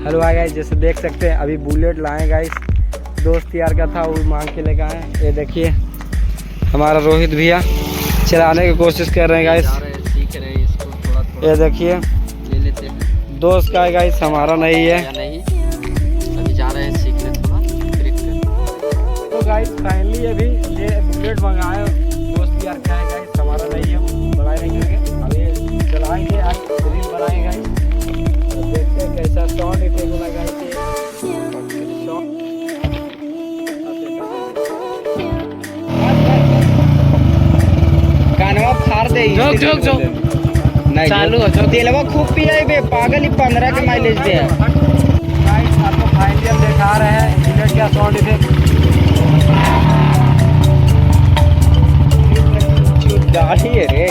Hello hi guys, जैसे देख सकते हैं अभी बुलेट लाए गाइस। दोस्त यार का था, वो मांग के लेकर आए। ये देखिए हमारा रोहित भैया चलाने की कोशिश कर रहे हैं गाइस। सीख रहे हैं इसको थोड़ा थोड़ा। ये देखिए ले लेते हैं। दोस्त का है गाइस, हमारा नहीं है। या नहीं, अभी जा रहे हैं सीखने थोड़ा ट्रिक। तो गाइस फाइनली अभी ये बुलेट मंगाए दोस्त यार का है गाइस, हमारा नहीं है। बढ़ाई नहीं करके अभी चलाएंगे, आज रील बनाएंगे गाइस। देखते हैं कैसा साउंड इफेक्ट लगा है। कानवा फाड़ दे। जोक नहीं चालू हो जो तेलवा खूब पिया बे पागल ही 15 के माइलेज दे। गाइस आपको फाइनली हम दिखा रहे हैं बुलेट का साउंड इफेक्ट। गाड़ी है रे।